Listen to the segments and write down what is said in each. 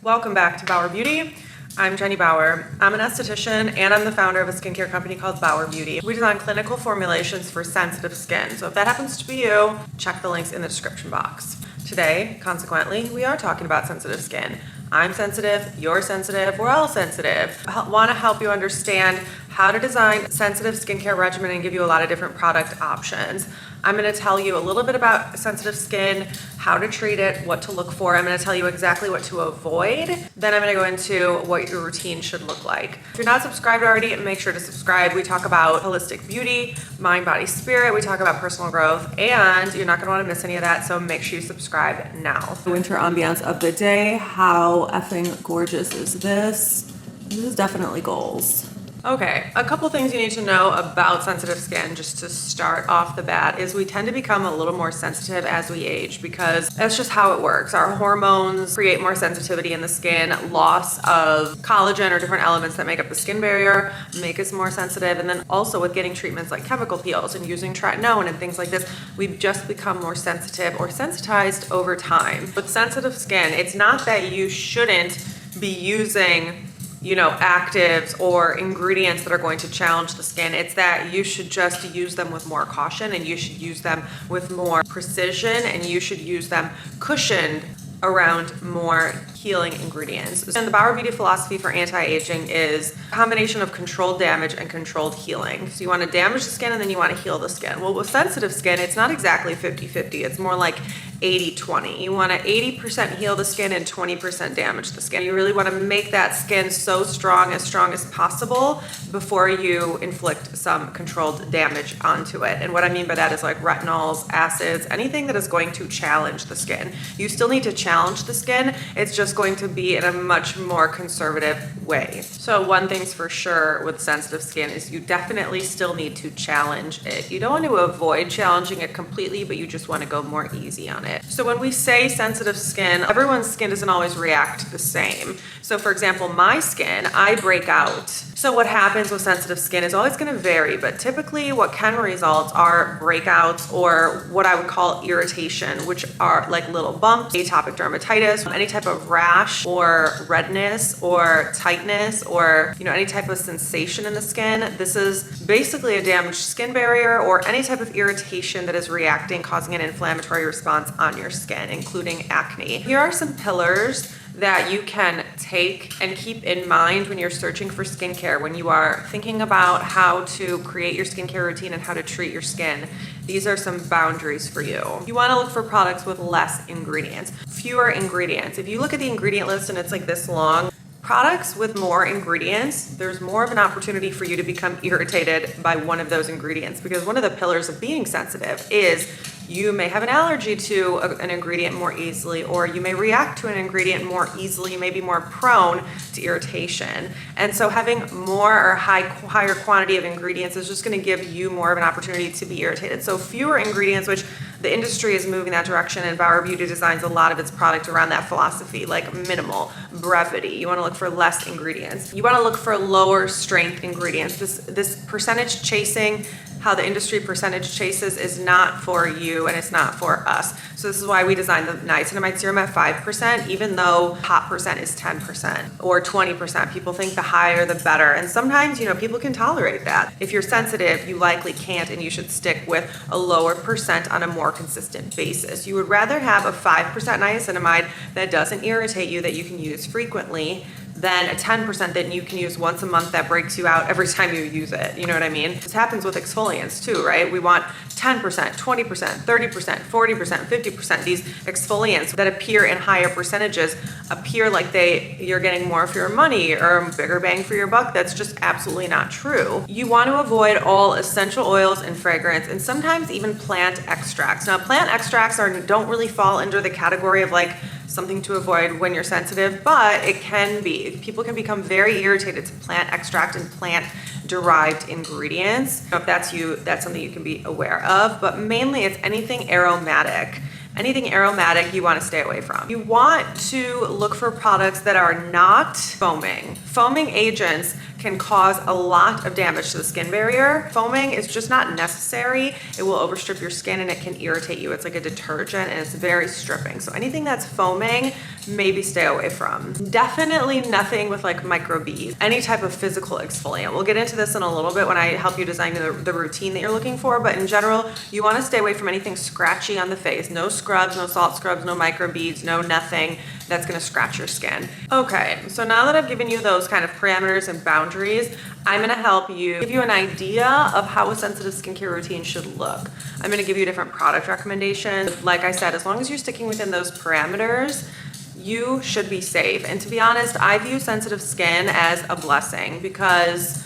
Welcome back to Bauer Beauty. I'm Jenny Bauer. I'm an esthetician and I'm the founder of a skincare company called Bauer Beauty. We design clinical formulations for sensitive skin. So if that happens to be you, check the links in the description box. Today, consequently, we are talking about sensitive skin. I'm sensitive, you're sensitive, we're all sensitive. I want to help you understand how to design sensitive skincare regimen and give you a lot of different product options. I'm going to tell you a little bit about sensitive skin, how to treat it, what to look for. I'm going to tell you exactly what to avoid. Then I'm going to go into what your routine should look like. If you're not subscribed already, make sure to subscribe. We talk about holistic beauty, mind, body, spirit. We talk about personal growth, and you're not going to want to miss any of that, so make sure you subscribe now. Winter ambiance of the day. How effing gorgeous is this? This is definitely goals. Okay, a couple things you need to know about sensitive skin just to start off the bat is we tend to become a little more sensitive as we age because that's just how it works. Our hormones create more sensitivity in the skin, loss of collagen or different elements that make up the skin barrier make us more sensitive, and then also with getting treatments like chemical peels and using tretinoin and things like this, we've just become more sensitive or sensitized over time. With sensitive skin, it's not that you shouldn't be using actives or ingredients that are going to challenge the skin. It's that you should just use them with more caution, and you should use them with more precision, and you should use them cushioned around more healing ingredients. And the Bauer Beauty philosophy for anti-aging is a combination of controlled damage and controlled healing. So you want to damage the skin and then you want to heal the skin. Well, with sensitive skin, it's not exactly 50-50. It's more like 80-20. You want to 80% heal the skin and 20% damage the skin. You really want to make that skin so strong as possible before you inflict some controlled damage onto it. And what I mean by that is like retinols, acids, anything that is going to challenge the skin. You still need to challenge the skin. It's just going to be in a much more conservative way. So one thing's for sure with sensitive skin is you definitely still need to challenge it. You don't want to avoid challenging it completely, but you just want to go more easy on it. So when we say sensitive skin, everyone's skin doesn't always react the same. So for example, my skin, I break out. So what happens with sensitive skin is always going to vary, but typically what can result are breakouts or what I would call irritation, which are like little bumps, atopic dermatitis, any type of rash or redness or tightness or any type of sensation in the skin. This is basically a damaged skin barrier or any type of irritation that is reacting, causing an inflammatory response on your skin, including acne. Here are some pillars that you can take and keep in mind when you're searching for skincare, when you are thinking about how to create your skincare routine and how to treat your skin. These are some boundaries for you. You want to look for products with less ingredients, fewer ingredients. If you look at the ingredient list and it's like this long, products with more ingredients, there's more of an opportunity for you to become irritated by one of those ingredients, because one of the pillars of being sensitive is you may have an allergy to an ingredient more easily, or you may react to an ingredient more easily. You may be more prone to irritation. And so having more or higher quantity of ingredients is just going to give you more of an opportunity to be irritated. So fewer ingredients, which the industry is moving that direction, and Bauer Beauty designs a lot of its product around that philosophy, like minimal, brevity. You want to look for less ingredients. You want to look for lower strength ingredients. This percentage chasing, how the industry percentage chases, is not for you and it's not for us. So this is why we designed the niacinamide serum at 5%, even though hot percent is 10% or 20%. People think the higher the better. And sometimes, people can tolerate that. If you're sensitive, you likely can't, and you should stick with a lower percent on a more consistent basis. You would rather have a 5% niacinamide that doesn't irritate you, that you can use frequently, than a 10% that you can use once a month that breaks you out every time you use it. You know what I mean? This happens with exfoliants too, right? We want 10%, 20%, 30%, 40%, 50%. These exfoliants that appear in higher percentages appear like you're getting more for your money or a bigger bang for your buck. That's just absolutely not true. You want to avoid all essential oils and fragrance, and sometimes even plant extracts. Now, plant extracts don't really fall under the category of like something to avoid when you're sensitive, but it can be. People can become very irritated to plant extract and plant derived ingredients. If that's you, that's something you can be aware of, but mainly it's anything aromatic Anything aromatic you want to stay away from. You want to look for products that are not foaming. Foaming agents can cause a lot of damage to the skin barrier. Foaming is just not necessary. It will overstrip your skin and it can irritate you. It's like a detergent and it's very stripping. So anything that's foaming, maybe stay away from. Definitely nothing with like microbeads, any type of physical exfoliant. We'll get into this in a little bit when I help you design the routine that you're looking for, but in general, you want to stay away from anything scratchy on the face. No scrubs, no salt scrubs, no microbeads, no nothing that's going to scratch your skin. Okay, so now that I've given you those kind of parameters and boundaries, I'm going to help you give you an idea of how a sensitive skincare routine should look. I'm going to give you different product recommendations. Like I said, as long as you're sticking within those parameters, you should be safe. And to be honest, I view sensitive skin as a blessing because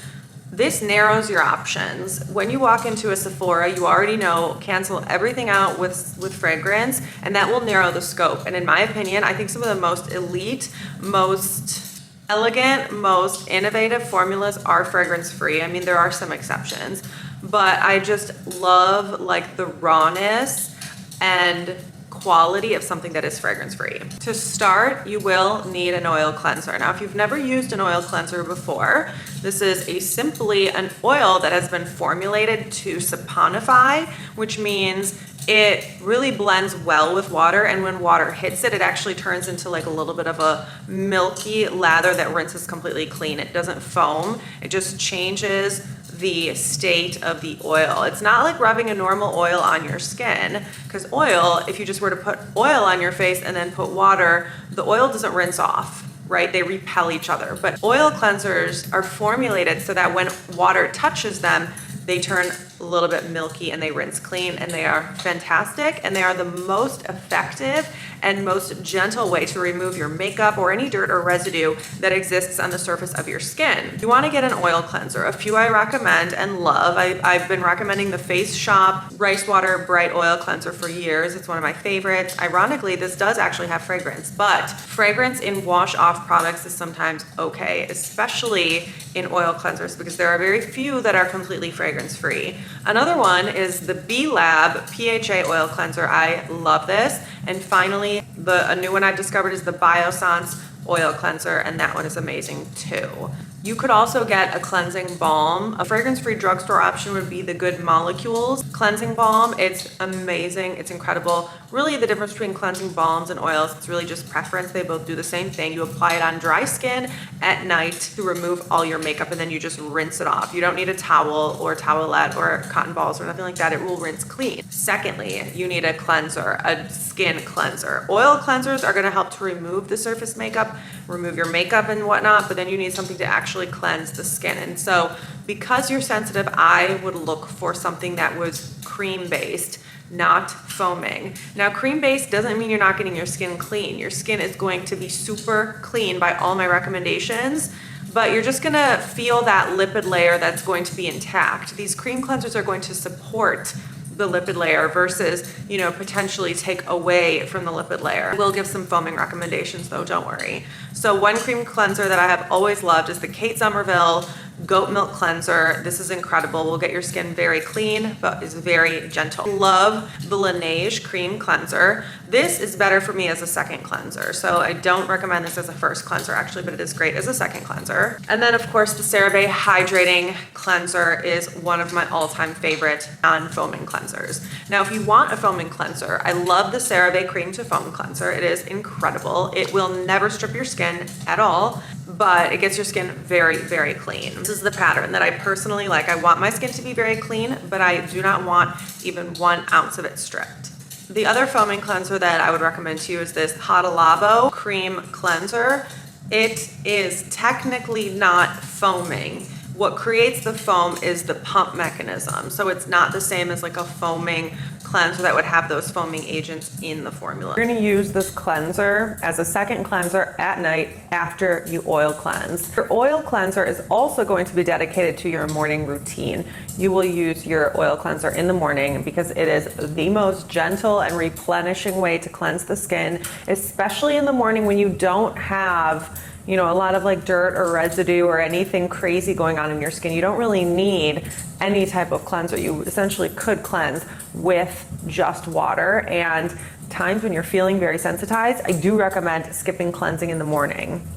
this narrows your options. When you walk into a Sephora, you already know, cancel everything out with fragrance, and that will narrow the scope. And in my opinion, I think some of the most elite, most elegant, most innovative formulas are fragrance-free. I mean, there are some exceptions, but I just love like the rawness and quality of something that is fragrance free. To start, you will need an oil cleanser. Now, if you've never used an oil cleanser before, this is simply an oil that has been formulated to saponify, which means it really blends well with water, and when water hits it, it actually turns into like a little bit of a milky lather that rinses completely clean. It doesn't foam, it just changes the state of the oil. It's not like rubbing a normal oil on your skin, because oil, if you just were to put oil on your face and then put water, the oil doesn't rinse off, right? They repel each other. But oil cleansers are formulated so that when water touches them, they turn a little bit milky and they rinse clean, and they are fantastic, and they are the most effective and most gentle way to remove your makeup or any dirt or residue that exists on the surface of your skin. You want to get an oil cleanser. A few I recommend and love. I've been recommending the Face Shop Rice Water Bright Oil Cleanser for years. It's one of my favorites. Ironically, this does actually have fragrance, but fragrance in wash-off products is sometimes okay, especially in oil cleansers, because there are very few that are completely fragrance-free. Another one is the B-Lab PHA Oil Cleanser. I love this. And finally, a new one I've discovered is the Biossance Oil Cleanser, and that one is amazing too. You could also get a cleansing balm. A fragrance-free drugstore option would be the Good Molecules cleansing balm. It's amazing, it's incredible. Really, the difference between cleansing balms and oils, it's really just preference. They both do the same thing. You apply it on dry skin at night to remove all your makeup, and then you just rinse it off. You don't need a towel or a towelette or cotton balls or nothing like that. It will rinse clean. Secondly, you need a cleanser, a skin cleanser. Oil cleansers are gonna help to remove the surface makeup, remove your makeup and whatnot, but then you need something to actually cleanse the skin. And so because you're sensitive, I would look for something that was cream based, not foaming. Now, cream based doesn't mean you're not getting your skin clean. Your skin is going to be super clean by all my recommendations, but you're just gonna feel that lipid layer that's going to be intact. These cream cleansers are going to support the lipid layer versus, potentially take away from the lipid layer. We'll give some foaming recommendations though, don't worry. So one cream cleanser that I have always loved is the Kate Somerville Goat Milk Cleanser. This is incredible. Will get your skin very clean, but is very gentle. Love the Laneige Cream Cleanser. This is better for me as a second cleanser. So I don't recommend this as a first cleanser actually, but it is great as a second cleanser. And then of course the CeraVe Hydrating Cleanser is one of my all-time favorite non-foaming cleansers. Now, if you want a foaming cleanser, I love the CeraVe Cream to Foam Cleanser. It is incredible. It will never strip your skin at all, but it gets your skin very, very clean. This is the pattern that I personally like. I want my skin to be very clean, but I do not want even 1 ounce of it stripped. The other foaming cleanser that I would recommend to you is this Hada Labo Cream Cleanser. It is technically not foaming. What creates the foam is the pump mechanism. So it's not the same as like a foaming cleanser that would have those foaming agents in the formula. You're gonna use this cleanser as a second cleanser at night after you oil cleanse. Your oil cleanser is also going to be dedicated to your morning routine. You will use your oil cleanser in the morning because it is the most gentle and replenishing way to cleanse the skin, especially in the morning when you don't have a lot of like dirt or residue or anything crazy going on in your skin. You don't really need any type of cleanser. You essentially could cleanse with just water, and times when you're feeling very sensitized, I do recommend skipping cleansing in the morning.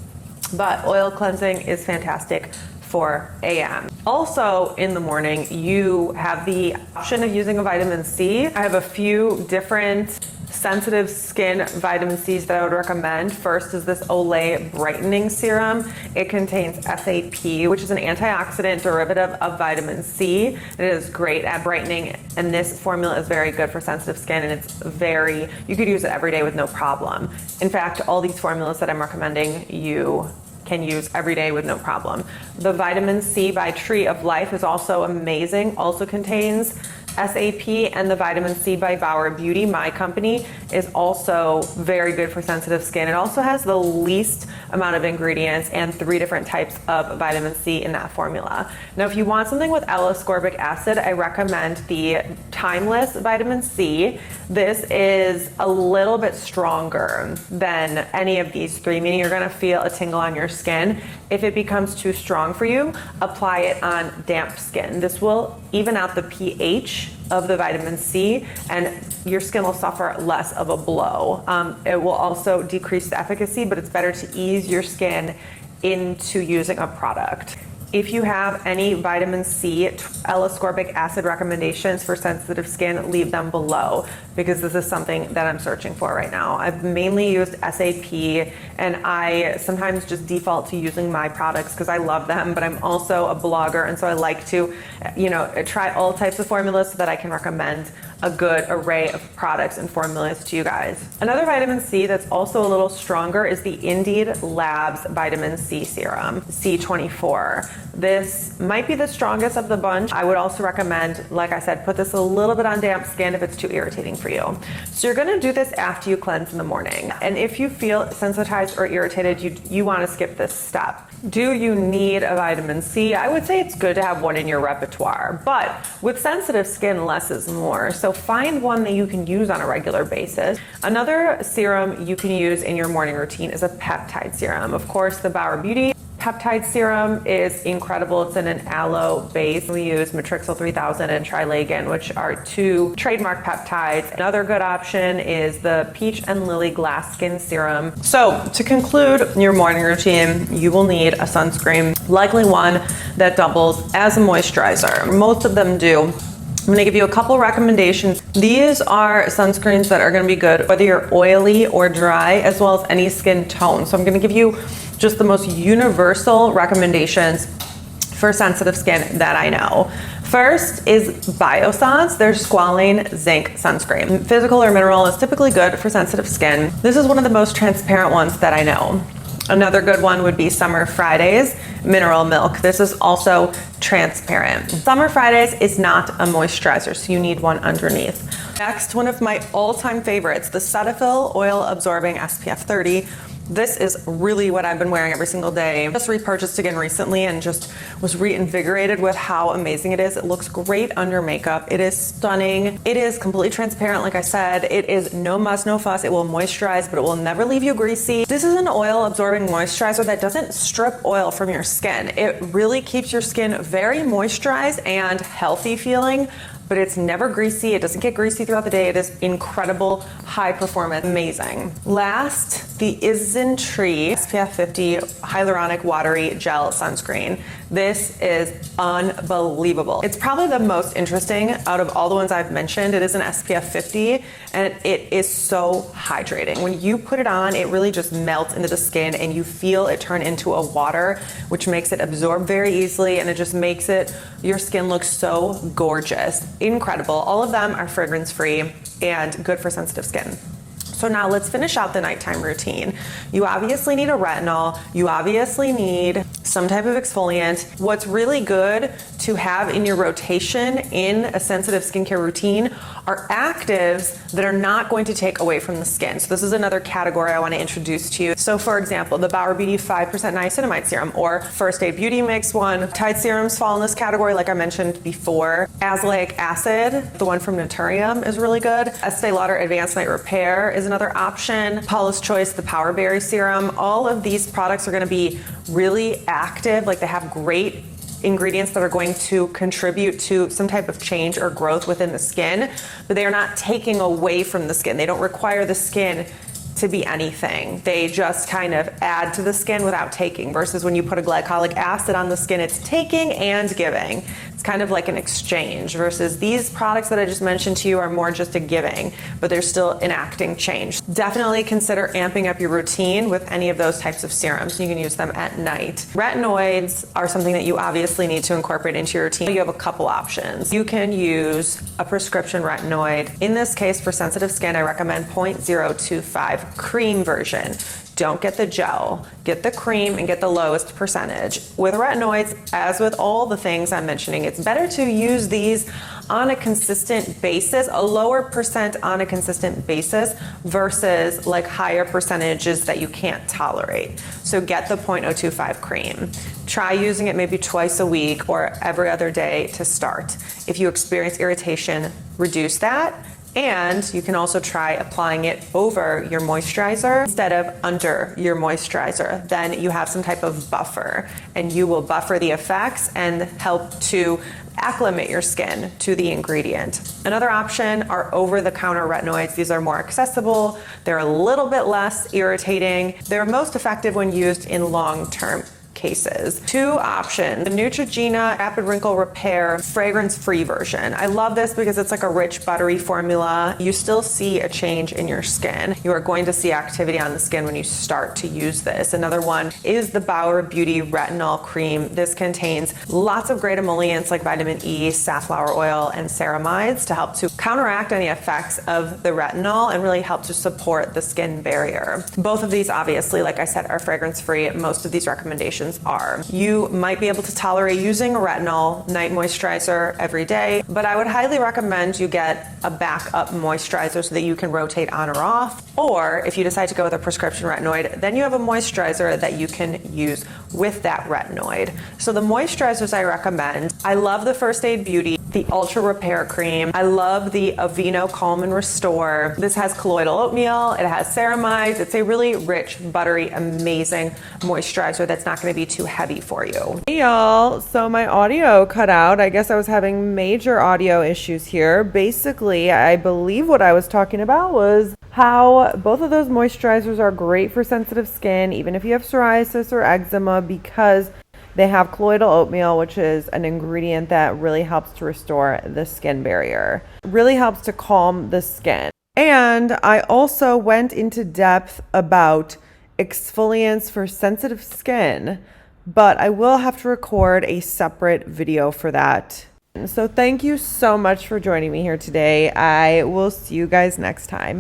But oil cleansing is fantastic for AM. Also in the morning, you have the option of using a vitamin C. I have a few different sensitive skin vitamin C's that I would recommend. First is this Olay brightening serum. It contains SAP, which is an antioxidant derivative of vitamin C. It is great at brightening, and this formula is very good for sensitive skin, and you could use it every day with no problem. In fact, all these formulas that I'm recommending you can use every day with no problem. The vitamin C by Tree of Life is also amazing, also contains SAP, and the vitamin C by Bauer Beauty, my company, is also very good for sensitive skin. It also has the least amount of ingredients and 3 different types of vitamin C in that formula. Now, if you want something with L-ascorbic acid, I recommend the Timeless vitamin C. This is a little bit stronger than any of these 3, meaning you're gonna feel a tingle on your skin. If it becomes too strong for you, apply it on damp skin. This will even out the pH of the vitamin C, and your skin will suffer less of a blow. It will also decrease the efficacy, but it's better to ease your skin into using a product. If you have any vitamin C L-ascorbic acid recommendations for sensitive skin, leave them below, because this is something that I'm searching for right now. I've mainly used SAP, and I sometimes just default to using my products because I love them, but I'm also a blogger, and so I like to, try all types of formulas so that I can recommend a good array of products and formulas to you guys. Another vitamin C that's also a little stronger is the Indeed Labs vitamin C serum, C24. This might be the strongest of the bunch. I would also recommend, like I said, put this a little bit on damp skin if it's too irritating for you. So you're gonna do this after you cleanse in the morning. And if you feel sensitized or irritated, you wanna skip this step. Do you need a vitamin C? I would say it's good to have one in your repertoire, but with sensitive skin, less is more. So find one that you can use on a regular basis. Another serum you can use in your morning routine is a peptide serum. Of course, the Bauer Beauty peptide serum is incredible. It's in an aloe base. We use Matrixyl 3000 and Trilagen, which are 2 trademark peptides. Another good option is the Peach and Lily Glass Skin Serum. So to conclude your morning routine, you will need a sunscreen, likely one that doubles as a moisturizer. Most of them do. I'm gonna give you a couple recommendations. These are sunscreens that are gonna be good whether you're oily or dry, as well as any skin tone. So I'm gonna give you just the most universal recommendations for sensitive skin that I know. First is biossance. There's squalane zinc sunscreen. Physical or mineral is typically good for sensitive skin. This is one of the most transparent ones that I know. Another good one would be Summer Fridays Mineral Milk. This is also transparent. Summer Fridays is not a moisturizer, so you need one underneath. Next, one of my all-time favorites, the Cetaphil Oil Absorbing SPF 30. This is really what I've been wearing every single day. Just repurchased again recently and just was reinvigorated with how amazing it is. It looks great under makeup. It is stunning. It is completely transparent, like I said. It is no muss, no fuss. It will moisturize, but it will never leave you greasy. This is an oil absorbing moisturizer that doesn't strip oil from your skin. It really keeps your skin very moisturized and healthy feeling, but it's never greasy. It doesn't get greasy throughout the day. It is incredible, high performance, amazing. Last, the isntree SPF 50 Hyaluronic Watery Gel Sunscreen. This is unbelievable. It's probably the most interesting out of all the ones I've mentioned. It is an SPF 50 and it is so hydrating. When you put it on, it really just melts into the skin and you feel it turn into a water, which makes it absorb very easily, and it just makes your skin look so gorgeous. Incredible. All of them are fragrance free and good for sensitive skin. So now let's finish out the nighttime routine. You obviously need a retinol. You obviously need some type of exfoliant. What's really good to have in your rotation in a sensitive skincare routine are actives that are not going to take away from the skin. So this is another category I want to introduce to you. So for example, the Bauer Beauty 5% niacinamide serum or First Aid Beauty Mix one. Tide serums fall in this category, like I mentioned before. Azelaic acid, the one from Naturium, is really good. Estee Lauder Advanced Night Repair is another option. Paula's Choice, the Power Berry serum. All of these products are going to be really active, like they have great ingredients that are going to contribute to some type of change or growth within the skin, but they are not taking away from the skin. They don't require the skin to be anything. They just kind of add to the skin without taking, versus when you put a glycolic acid on the skin, it's taking and giving. It's kind of like an exchange, versus these products that I just mentioned to you are more just a giving, but they're still enacting change. Definitely consider amping up your routine with any of those types of serums. You can use them at night. Retinoids are something that you obviously need to incorporate into your routine. You have a couple options. You can use a prescription retinoid. In this case, for sensitive skin, I recommend 0.025 cream version. Don't get the gel, get the cream and get the lowest percentage. With retinoids, as with all the things I'm mentioning, it's better to use these on a consistent basis, a lower percent on a consistent basis versus like higher percentages that you can't tolerate. So get the 0.025 cream. Try using it maybe twice a week or every other day to start. If you experience irritation, reduce that. And you can also try applying it over your moisturizer instead of under your moisturizer. Then you have some type of buffer, and you will buffer the effects and help to acclimate your skin to the ingredient. Another option are over-the-counter retinoids. These are more accessible. They're a little bit less irritating. They're most effective when used in long-term cases. Two options: the Neutrogena Rapid Wrinkle Repair fragrance-free version. I love this because it's like a rich, buttery formula. You still see a change in your skin. You are going to see activity on the skin when you start to use this. Another one is the Bauer Beauty Retinol Cream. This contains lots of great emollients like vitamin E, safflower oil, and ceramides to help to counteract any effects of the retinol and really help to support the skin barrier. Both of these, obviously, like I said, are fragrance-free. Most of these recommendations are. You might be able to tolerate using a retinol night moisturizer every day, but I would highly recommend you get a backup moisturizer so that you can rotate on or off. Or if you decide to go with a prescription retinoid, then you have a moisturizer that you can use with that retinoid. So the moisturizers I recommend, I love the First Aid Beauty, the Ultra Repair Cream. I love the Aveeno Calm and Restore. This has colloidal oatmeal, it has ceramides. It's a really rich, buttery, amazing moisturizer that's not going to be too heavy for you. Hey y'all, so my audio cut out. I guess I was having major audio issues here. Basically, I believe what I was talking about was how both of those moisturizers are great for sensitive skin, even if you have psoriasis or eczema, because they have colloidal oatmeal, which is an ingredient that really helps to restore the skin barrier. Really helps to calm the skin. And I also went into depth about exfoliants for sensitive skin, but I will have to record a separate video for that. So thank you so much for joining me here today. I will see you guys next time.